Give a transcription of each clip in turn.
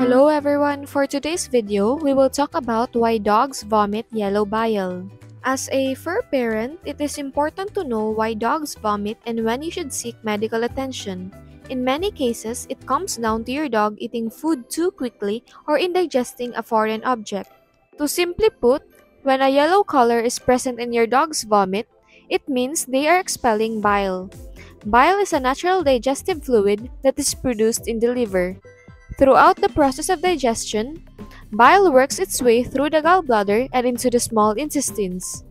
Hello everyone! For today's video, we will talk about why dogs vomit yellow bile. As a fur parent, it is important to know why dogs vomit and when you should seek medical attention. In many cases, it comes down to your dog eating food too quickly or indigesting a foreign object. To simply put, when a yellow color is present in your dog's vomit, it means they are expelling bile. Bile is a natural digestive fluid that is produced in the liver. Throughout the process of digestion, bile works its way through the gallbladder and into the small intestines.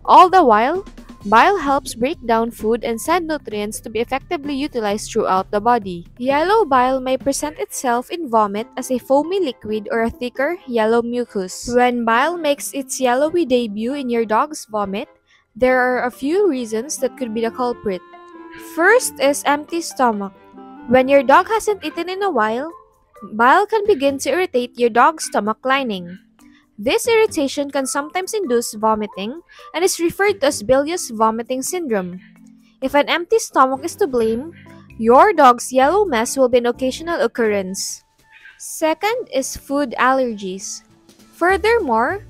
All the while, bile helps break down food and send nutrients to be effectively utilized throughout the body. Yellow bile may present itself in vomit as a foamy liquid or a thicker yellow mucus. When bile makes its yellowy debut in your dog's vomit, there are a few reasons that could be the culprit. First is empty stomach. When your dog hasn't eaten in a while, bile can begin to irritate your dog's stomach lining. This irritation can sometimes induce vomiting and is referred to as bilious vomiting syndrome. If an empty stomach is to blame, your dog's yellow mess will be an occasional occurrence. Second is food allergies. Furthermore,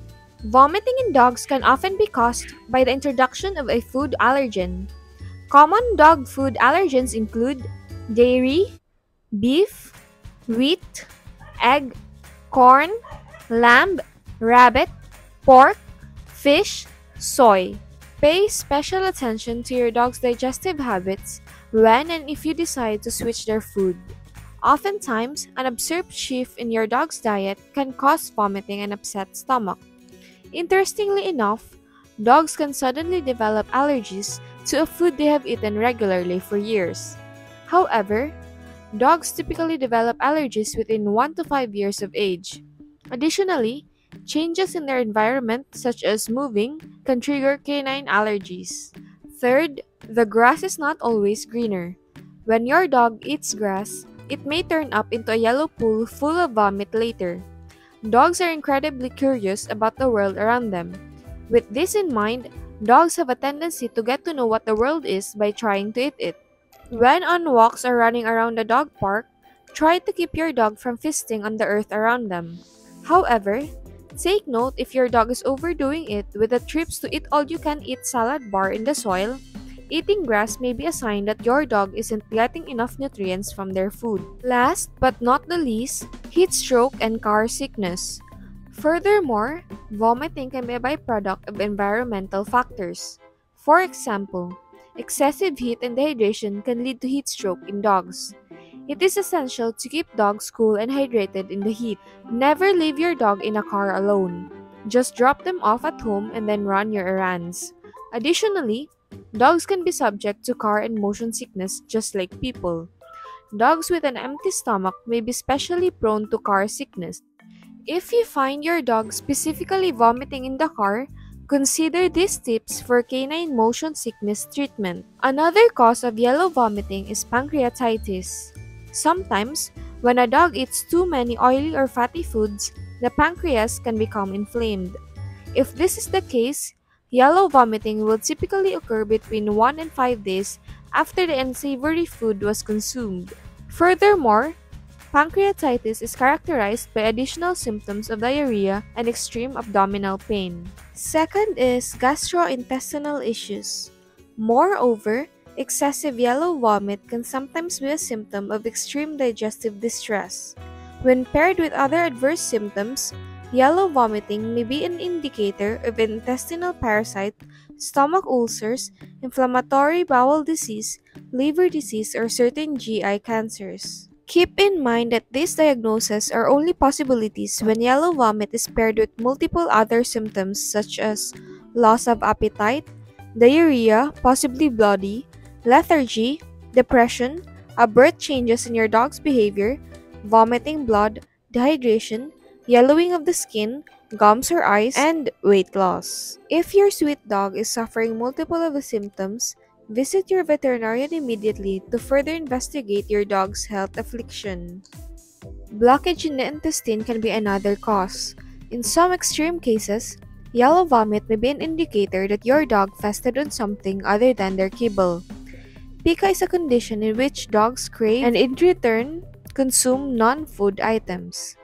vomiting in dogs can often be caused by the introduction of a food allergen. Common dog food allergens include dairy, beef, wheat, egg, corn, lamb, rabbit, pork, fish, soy. Pay special attention to your dog's digestive habits when and if you decide to switch their food. Oftentimes, an absurd shift in your dog's diet can cause vomiting and upset stomach. Interestingly enough, dogs can suddenly develop allergies to a food they have eaten regularly for years. However, dogs typically develop allergies within 1 to 5 years of age. Additionally, changes in their environment, such as moving, can trigger canine allergies. Third, the grass is not always greener. When your dog eats grass, it may turn up into a yellow pool full of vomit later. Dogs are incredibly curious about the world around them. With this in mind, dogs have a tendency to get to know what the world is by trying to eat it. When on walks or running around the dog park, try to keep your dog from feasting on the earth around them. However, take note if your dog is overdoing it with the trips to eat all-you-can-eat salad bar in the soil. Eating grass may be a sign that your dog isn't getting enough nutrients from their food. Last but not the least, heat stroke and car sickness. Furthermore, vomiting can be a byproduct of environmental factors. For example, excessive heat and dehydration can lead to heat stroke in dogs. It is essential to keep dogs cool and hydrated in the heat. Never leave your dog in a car alone. Just drop them off at home and then run your errands. Additionally, dogs can be subject to car and motion sickness just like people. Dogs with an empty stomach may be especially prone to car sickness. If you find your dog specifically vomiting in the car, consider these tips for canine motion sickness treatment. Another cause of yellow vomiting is pancreatitis. Sometimes, when a dog eats too many oily or fatty foods, the pancreas can become inflamed. If this is the case, yellow vomiting will typically occur between 1 and 5 days after the unsavory food was consumed. Furthermore, pancreatitis is characterized by additional symptoms of diarrhea and extreme abdominal pain. Second is gastrointestinal issues. Moreover, excessive yellow vomit can sometimes be a symptom of extreme digestive distress. When paired with other adverse symptoms, yellow vomiting may be an indicator of intestinal parasite, stomach ulcers, inflammatory bowel disease, liver disease, or certain GI cancers. Keep in mind that these diagnoses are only possibilities when yellow vomit is paired with multiple other symptoms such as loss of appetite, diarrhea, possibly bloody, lethargy, depression, abrupt changes in your dog's behavior, vomiting blood, dehydration, yellowing of the skin, gums or eyes, and weight loss. If your sweet dog is suffering multiple of the symptoms, visit your veterinarian immediately to further investigate your dog's health affliction. Blockage in the intestine can be another cause. In some extreme cases, yellow vomit may be an indicator that your dog feasted on something other than their kibble. Pica is a condition in which dogs crave and in return consume non-food items.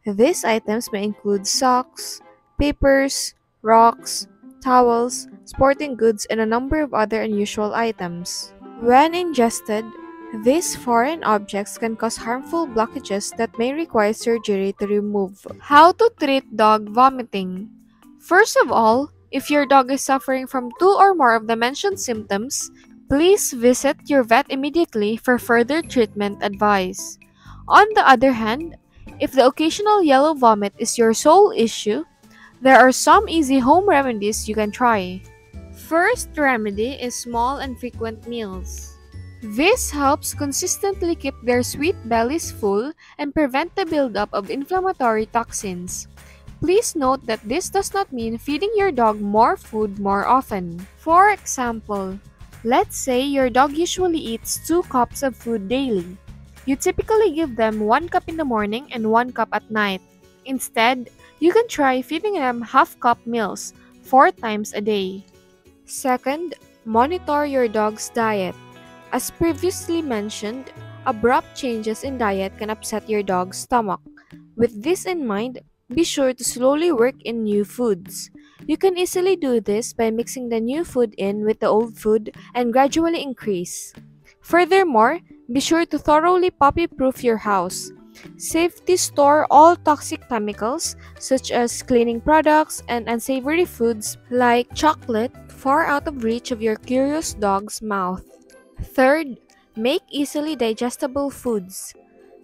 These items may include socks, papers, rocks, towels, sporting goods, and a number of other unusual items. When ingested, these foreign objects can cause harmful blockages that may require surgery to remove. How to treat dog vomiting? First of all, if your dog is suffering from 2 or more of the mentioned symptoms, please visit your vet immediately for further treatment advice. On the other hand, if the occasional yellow vomit is your sole issue, there are some easy home remedies you can try. First remedy is small and frequent meals. This helps consistently keep their sweet bellies full and prevent the buildup of inflammatory toxins. Please note that this does not mean feeding your dog more food more often. For example, let's say your dog usually eats 2 cups of food daily. You typically give them 1 cup in the morning and 1 cup at night. Instead, you can try feeding them half-cup meals 4 times a day. Second, monitor your dog's diet. As previously mentioned, abrupt changes in diet can upset your dog's stomach. With this in mind, be sure to slowly work in new foods. You can easily do this by mixing the new food in with the old food and gradually increase. Furthermore, be sure to thoroughly puppy-proof your house. Safely store all toxic chemicals such as cleaning products and unsavory foods like chocolate far out of reach of your curious dog's mouth. Third, make easily digestible foods.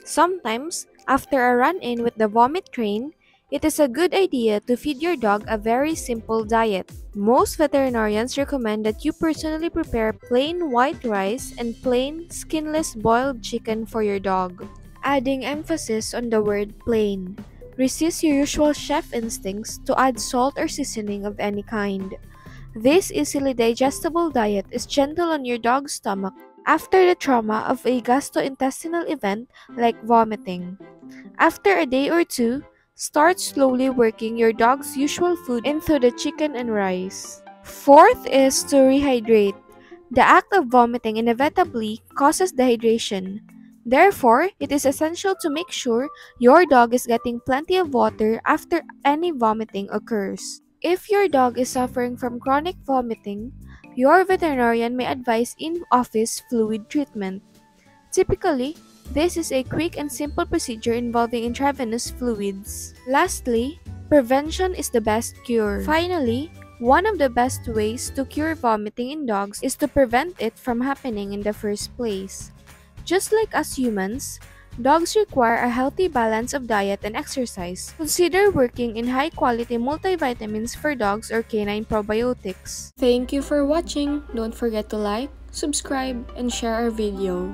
Sometimes, after a run-in with the vomit train, it is a good idea to feed your dog a very simple diet. Most veterinarians recommend that you personally prepare plain white rice and plain, skinless boiled chicken for your dog. Adding emphasis on the word plain. Resist your usual chef instincts to add salt or seasoning of any kind. This easily digestible diet is gentle on your dog's stomach after the trauma of a gastrointestinal event like vomiting. After a day or two, start slowly working your dog's usual food into the chicken and rice. Fourth is to rehydrate. The act of vomiting inevitably causes dehydration. Therefore, it is essential to make sure your dog is getting plenty of water after any vomiting occurs. If your dog is suffering from chronic vomiting, your veterinarian may advise in-office fluid treatment. Typically, this is a quick and simple procedure involving intravenous fluids. Lastly, prevention is the best cure. Finally, one of the best ways to cure vomiting in dogs is to prevent it from happening in the first place. Just like us humans, dogs require a healthy balance of diet and exercise. Consider working in high-quality multivitamins for dogs or canine probiotics. Thank you for watching. Don't forget to like, subscribe, and share our video.